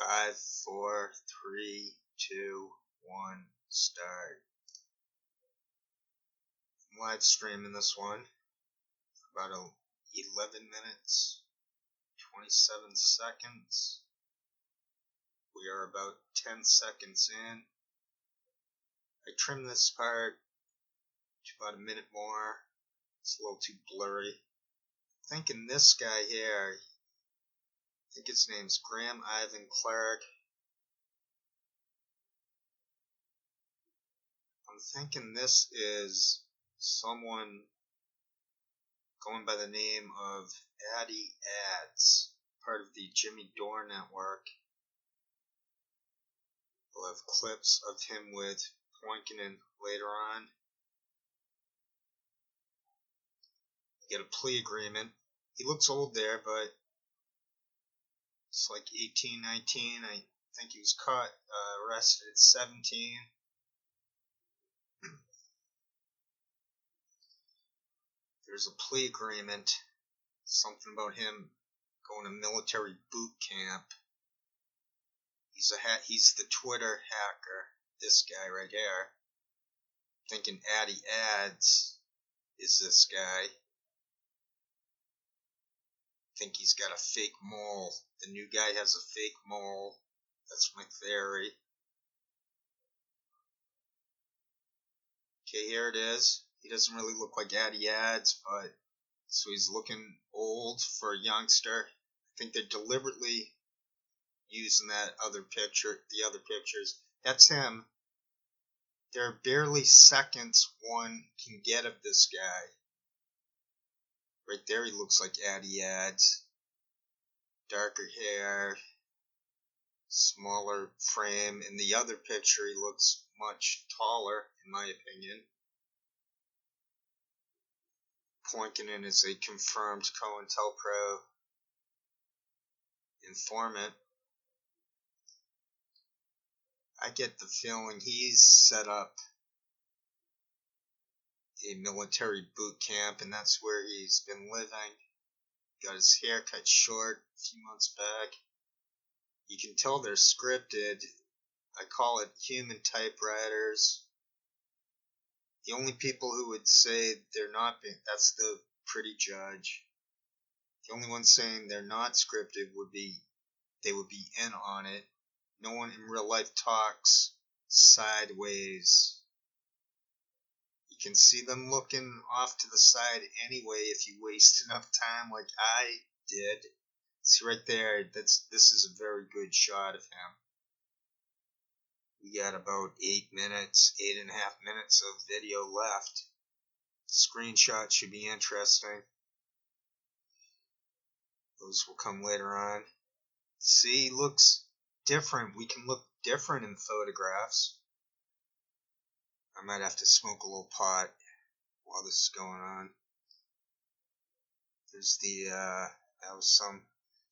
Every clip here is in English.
5, 4, 3, 2, 1, start. I'm live streaming this one for about 11 minutes, 27 seconds. We are about 10 seconds in. I trimmed this part to about a minute more. It's a little too blurry. I'm thinking this guy here, I think his name's Graham Ivan Clark. I'm thinking this is someone going by the name of Addy Adds, part of the Jimmy Dore network. We'll have clips of him with Poinkinen later on. Get a plea agreement. He looks old there, but it's like 18, 19. I think he was caught, arrested at 17. There's a plea agreement, something about him going to military boot camp. He's the Twitter hacker, this guy right here. Thinking Addy Adds is this guy. Think he's got a fake mole. The new guy has a fake mole. That's my theory. Okay, here it is. He doesn't really look like Addy Adds, but so he's looking old for a youngster. I think they're deliberately using that other picture, the other pictures. That's him. There are barely seconds one can get of this guy. Right there, he looks like Addy Adds. Darker hair, smaller frame. In the other picture, he looks much taller, in my opinion. Poinkinen is a confirmed COINTELPRO informant. I get the feeling he's set up a military boot camp, and that's where he's been living. Got his hair cut short a few months back. You can tell they're scripted. I call it human typewriters. The only people who would say they're not being, that's the pretty judge. The only one saying they're not scripted would be, they would be in on it. No one in real life talks sideways. You can see them looking off to the side anyway if you waste enough time like I did. See right there, this is a very good shot of him. We got about 8 minutes, 8.5 minutes of video left. Screenshot should be interesting. Those will come later on. See, looks different. We can look different in photographs. I might have to smoke a little pot while this is going on. There's the, that was some.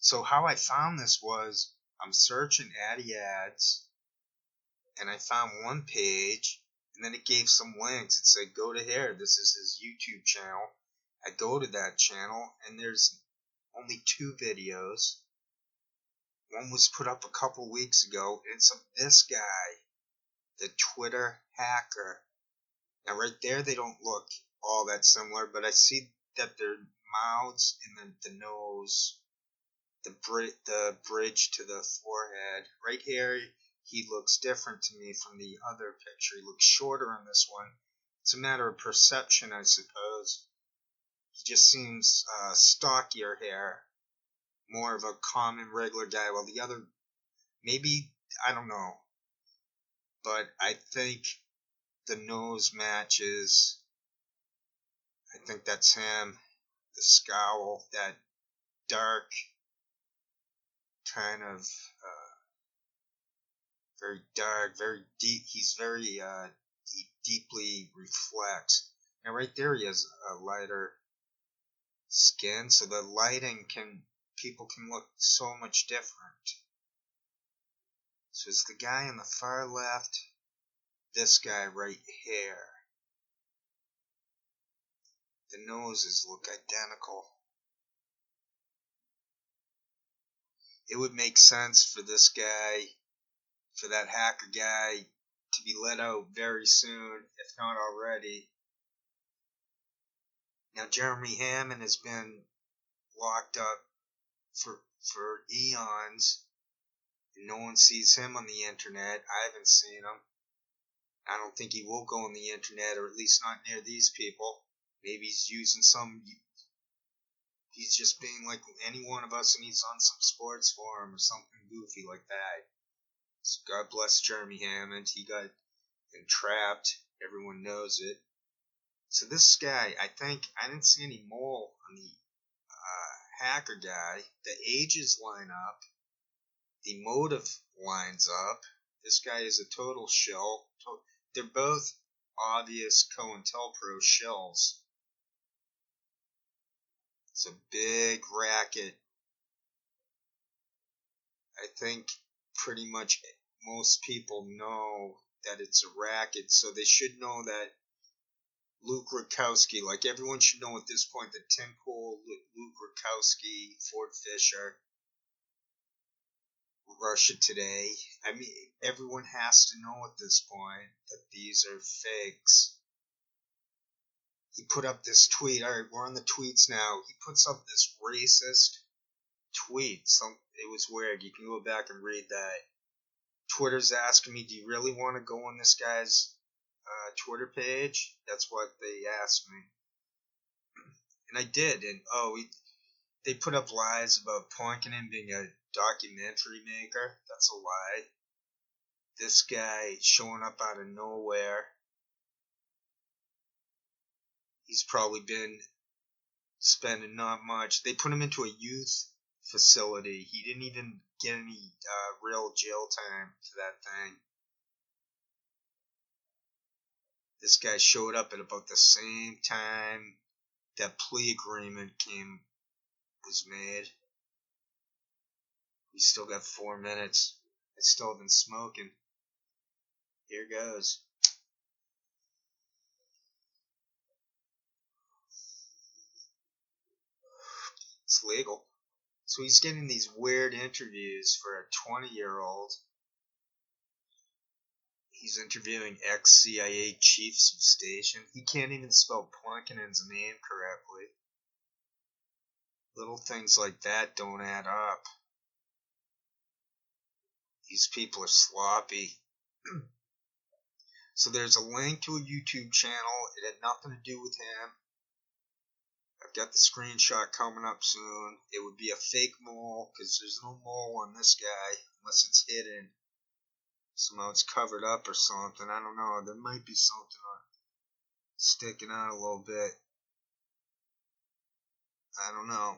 So how I found this was, I'm searching Addy Adds, and I found one page, and then it gave some links. It said, go to here. This is his YouTube channel. I go to that channel, and there's only 2 videos. One was put up a couple weeks ago. It's of this guy, the Twitter hacker. Now right there, they don't look all that similar, but I see that their mouths and then the nose, the bridge to the forehead. Right here, he looks different to me from the other picture. He looks shorter in this one. It's a matter of perception, I suppose. He just seems stockier hair, more of a common, regular guy, while the other, maybe, I don't know. But I think the nose matches. I think that's him. The scowl, that dark, kind of, very dark, very deep. He's very deeply reflects. And right there, he has a lighter skin, so the lighting people can look so much different. So it's the guy on the far left, this guy right here. The noses look identical. it would make sense for this guy, for that hacker guy, to be let out very soon, if not already. Now, Jeremy Hammond has been locked up for eons, and no one sees him on the internet. I haven't seen him. I don't think he will go on the internet, or at least not near these people. Maybe he's using he's just being like any one of us, and he's on some sports forum or something goofy like that. So God bless Jeremy Hammond. He got entrapped. Everyone knows it. So this guy, I didn't see any mole on the hacker guy. The ages line up. The motive lines up. This guy is a total shill. They're both obvious COINTELPRO shills. It's a big racket. I think pretty much most people know that it's a racket, so they should know that Luke Rudkowski, like everyone should know at this point that Tim Pool, Luke Rudkowski, Ford Fisher, Russia Today. I mean, everyone has to know at this point that these are fakes. He put up this tweet. All right, we're on the tweets now. He puts up this racist tweet. It was weird. You can go back and read that. Twitter's asking me, do you really want to go on this guy's Twitter page? That's what they asked me. And I did. And they put up lies about Poinkinen being a documentary maker. That's a lie. This guy showing up out of nowhere. He's probably been spending not much. They put him into a youth facility. He didn't even get any real jail time for that thing. This guy showed up at about the same time that plea agreement was made. We still got 4 minutes. I still have been smoking. Here goes. It's legal. So he's getting these weird interviews for a 20-year-old. He's interviewing ex-CIA chiefs of station. He can't even spell Poinkinen's name correctly. Little things like that don't add up. These people are sloppy. So there's a link to a YouTube channel. It had nothing to do with him. I've got the screenshot coming up soon. It would be a fake mole, because there's no mole on this guy, unless it's hidden. Somehow it's covered up or something. I don't know. There might be something sticking out a little bit. I don't know.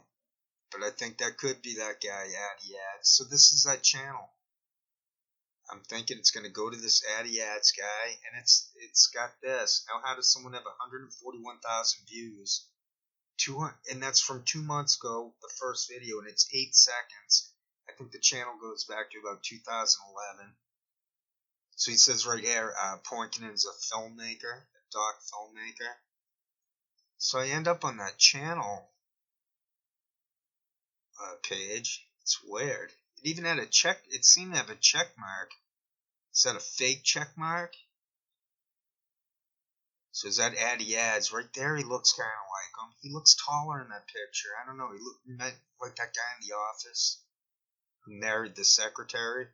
But I think that could be that guy, Addy Adds. So this is that channel. I'm thinking it's going to go to this Addy Adds guy, and it's got this. Now, how does someone have 141,000 views? And that's from 2 months ago, the first video, and it's 8 seconds. I think the channel goes back to about 2011. So he says right here, Poinkinen's a filmmaker, a doc filmmaker. So I end up on that channel page. It's weird. It even had a check. It seemed to have a check mark. Is that a fake check mark? So is that Addy Adds? Right there, he looks kind of like him. He looks taller in that picture. I don't know. He looked like that guy in The Office who married the secretary.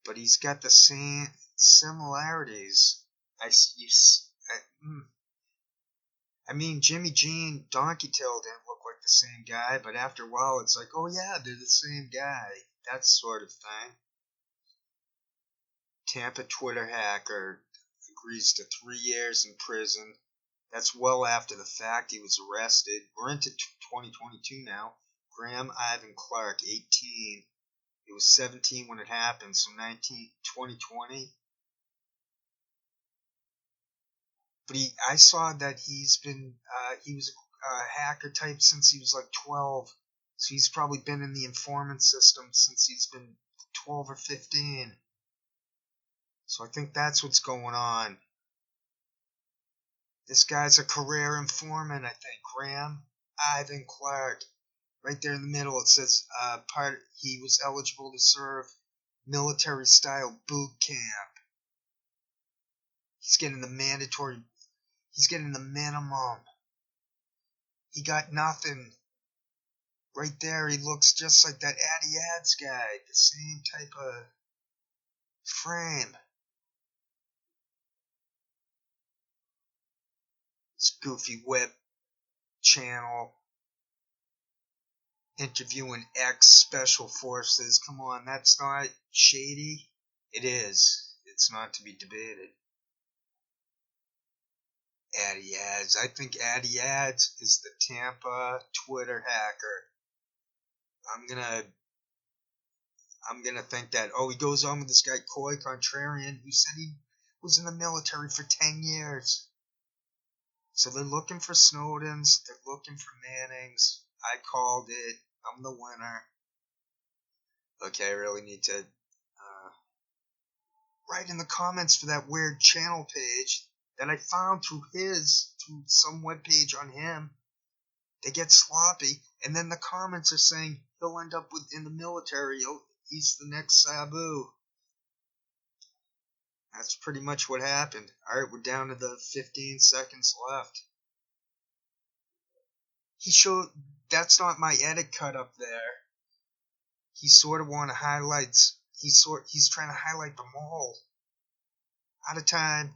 But he's got the same similarities. I mean, Jimmy Jean, Donkey Tail didn't look like the same guy, but after a while it's like, oh yeah, they're the same guy. That sort of thing. Tampa Twitter hacker agrees to 3 years in prison. That's well after the fact he was arrested. We're into 2022 now. Graham Ivan Clark, 18. It was 17 when it happened, so 2020. But I saw that he was a hacker type since he was like 12. So he's probably been in the informant system since he's been 12 or 15. So I think that's what's going on. This guy's a career informant, I think. Graham Ivan Clark. Right there in the middle, it says he was eligible to serve military style boot camp. He's getting the mandatory. He's getting the minimum. He got nothing. Right there, he looks just like that Addy Adds guy. The same type of frame. This goofy web channel interviewing ex-special forces. Come on, that's not shady? It is. It's not to be debated. Addy Adds. I think Addy Adds is the Tampa Twitter hacker. I'm gonna think that. Oh, he goes on with this guy Coy Contrarian, who said he was in the military for 10 years. So they're looking for Snowdens. They're looking for Mannings. I called it. I'm the winner. Okay, I really need to write in the comments for that weird channel page that I found through some webpage on him. They get sloppy, and then the comments are saying he'll end up in the military. He's the next Sabu. That's pretty much what happened. Alright, we're down to the 15 seconds left. That's not my edit cut up there. He sort of want to highlight, he's trying to highlight the mall. Out of time.